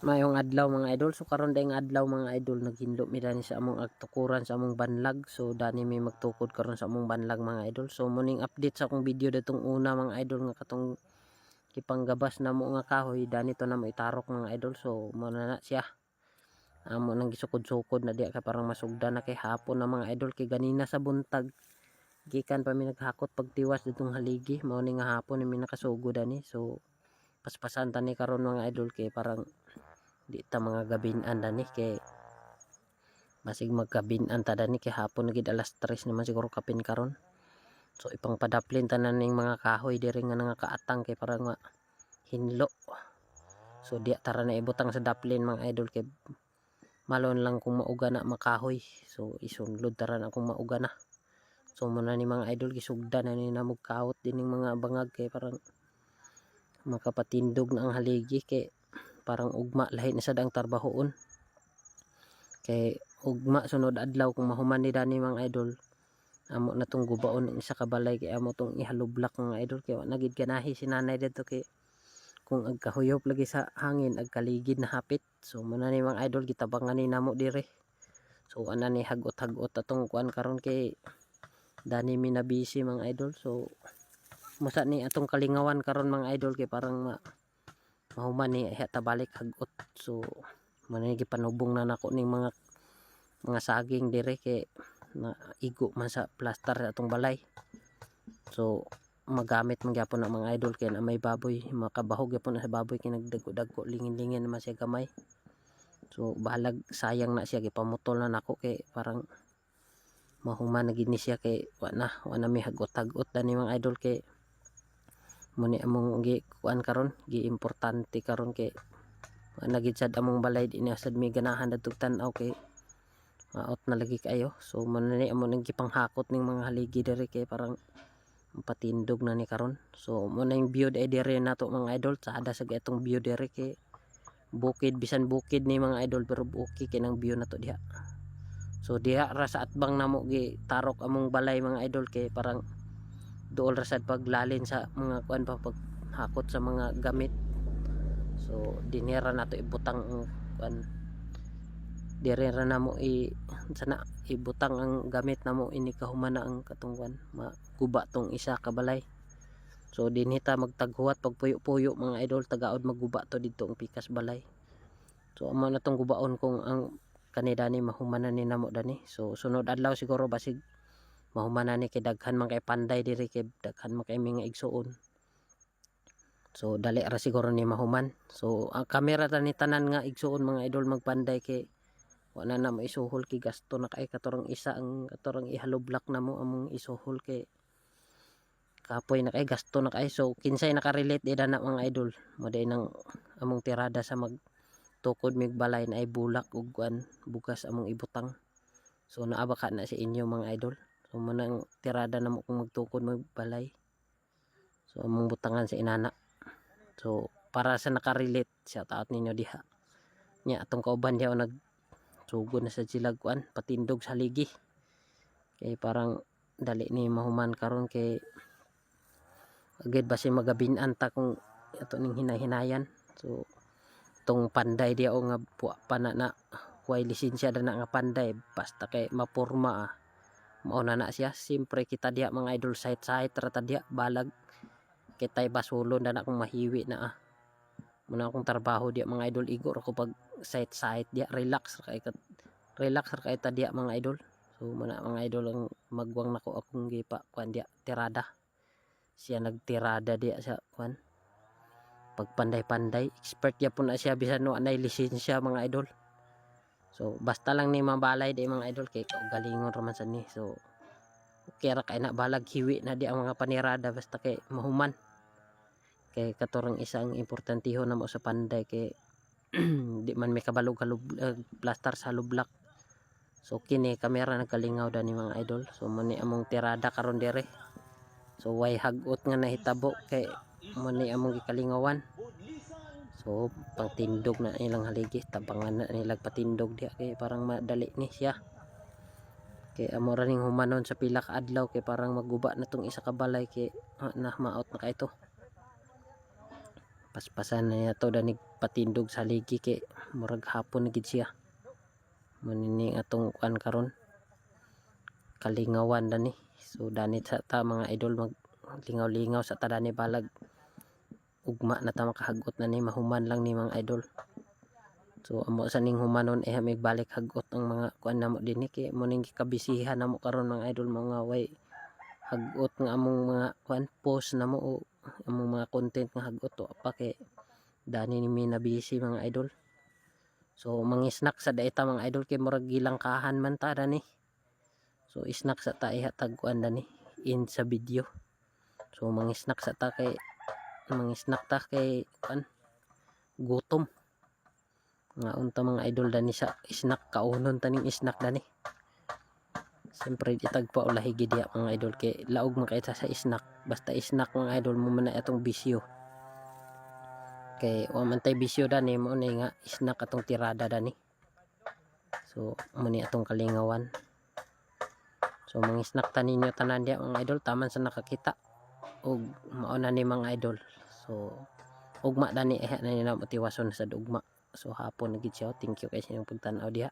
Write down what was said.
Mayong adlaw mga idol. So karon dayong adlaw mga idol naghinlo mi dani sa among agtukuran sa among banlag. So dani mi magtukod karon sa among banlag mga idol. So muning update sa akong video datong una mga idol nga katong kipanggabas na mo nga kahoy dani to na mo itarok mga idol. So mo na siya. Amo nang gisukod-sukod na diya ka parang masugda na kay hapon na mga idol kay ganina sa buntag. Gikan pa mi naghakot pagtiwas ditong haligi. Mao ni nga hapon mi nakasugod ani. So paspasan tani karon mga idol kay parang di ta mga gabinan dani kay masig magkabinan ta dani kay hapon gid alas 3 naman siguro kapin karon. So ipang padaplin tanan ning mga kahoy diri nga nangakaatang kay parang hinlo. So diya tara na ibutang sa daplin mga idol kay malon lang kung mauga na makahoy. So isunlod tara na kung mauga na. So muna ni mga idol gisugda na ni namog kahot din ning mga bangag kay parang makapatindog na ang haligi kay parang ugma lahi na sad ang tarbahoon. Kay ugma sunod adlaw kung mahuman ni dani mga idol. Amo na tong gubaon ang isa ka balay kay amo tong ihalublak mga idol kay wa na gid ganahi si nanay dito kay kung agkahuyop lagi sa hangin agkaligid na hapit. So muna ni mga idol gitabangan ni namo dire. So ana ni hagot-hagot atong kuan karon kay dani mi na busy mga idol. So musa ni atong kalingawan karon mga idol kay parang mahuman ni ta balik hagot. So muna ni gipanubong na nako ning mga saging dire kay na igo man sa plaster atong balay. So magamit man gyapon na mga idol kay na may baboy makabahog gyapon na sa baboy kay nagdago-dago lingin-lingin naman siya gamay. So bahalag sayang na siya gipamutol na nako kay parang mahuman na gid ni siya kay wa na may hagot-hagot dani mga idol kay muni among gi kuan karon gi importante karon kay wa na gid sad among balay di na sad may ganahan dadtog tan-aw kay maot na lagi kayo. So muna ni amo nang gipanghakot ning mga haligi diri kay parang patindog na ni karon. So muna yung view dire nato mga idol sa ada sa itong view dire kay bukid bisan bukid ni mga idol pero okay kay nang view nato diha. So diha ra sa atbang namo gi tarok among balay mga idol kay parang duol ra sad paglalin sa mga kuan pa paghakot sa mga gamit. So dinera nato ibutang ang kuan dire ra namo sana ibutang ang gamit namo ini kahuman na ang katungkuan maguba tong isa ka balay. So dinhita magtaghuwat pagpuyo-puyo mga idol tagaod maguba to didto ang pikas balay. So amo na tong gubaon kung ang kanidani mahumanan ni namo dani. So sunod adlaw siguro basig mahumanan ni kay daghan man kay panday diri kay daghan man kay mga igsuon. So dali ra siguro ni mahuman. So ang kamera tani tanan nga igsuon mga idol magpanday kay wala na maisuhol kay gasto na kay katurang isa ang katurang ihalublak na mo among isuhol kay kapoy na kay gasto na kay. So kinsay nakarelate di na mga idol mo day nang among tirada sa magtukod mig balay na ay bulak ug kuan bugas among ibutang. So naaba ka na sa inyo mga idol. So manang tirada na mo kung magtukod mig balay. So among butangan sa inana. So para sa nakarelate shout out ninyo diha nya atong kauban diha nag sugod na sa sila kuan patindog sa haligi kay parang dali ni mahuman karon kay agad basi magabinan ta kung ato ning hinay-hinayan. So tong panday diya o nga puwa pa na kuay lisensya na nga panday basta kay mapurma mao na siya. Siyempre kita diya mga idol site ra ta diya balag kitay basulon na kung mahiwi na muna akong trabaho diya mga idol igo ra ko pag site diya relax ra kay ta diya mga idol. So muna mga idol ang magwang nako akong gipa kuan diya tirada siya nagtirada diya sa kuan pagpanday-panday expert ya po na siya bisan no anay lisensya mga idol. So basta lang ni mabalay di mga idol kay galingon raman sa ni. So okay ra kay na balag hiwi na di ang mga panirada basta kay mahuman kay katurang isang importantiho na mo sa panday kay di man may kabalog plaster sa lublak. So kini kamera nagkalingaw dani mga idol. So muni among tirada karon dire. So way hagot nga nahitabo kay muni among gikalingawan. So pangtindog na ilang haligi tabangan na nilag patindog diha kay parang madali ni siya. Kay amo ra ning humanon sa pila ka adlaw kay parang maguba na tong isa ka balay kay na maot na kay to. Paspasan na to danig patindog sa haligi kay murag hapon gid siya. Munini atong kuan karon kalingawan dani. So dani sa ta mga idol mag lingaw-lingaw sa ta dani balag ugma na ta makahagot na ni, mahuman lang ni mga idol. So amo sa ning humanon may balik hagot ang mga kuan namo dinhi kay mo ning gikabisihan namo karon mga idol, mga way hagot nga among mga kuan post namo o among mga content nga hagot to pa kay dani ni mi na busy mga idol. So mangisnak sa daita mga idol kay murag gilangkahan man ta dani. So isnak sa ta ihatag kuan dani in sa video. So mangisnak sa ta kay mangisnak ta kay kuan gutom. Nga unta mga idol dani sa isnak kaunon taning isnak dani. Siyempre itag pa ulahi gid ya mga idol kay laog man kay sa isnak. Basta isnak mga idol mo man na atong bisyo. Kay wa man tay bisyo dani mo ni nga isnak atong tirada dani. So mo ni atong kalingawan. So mangisnak ta ninyo tanan dia mga idol taman sa nakakita og mao na ni mga idol. So ugma dani na ni na motivasyon sa ugma. So hapon na gid siya. Thank you kay sa inyong pagtan-aw diha.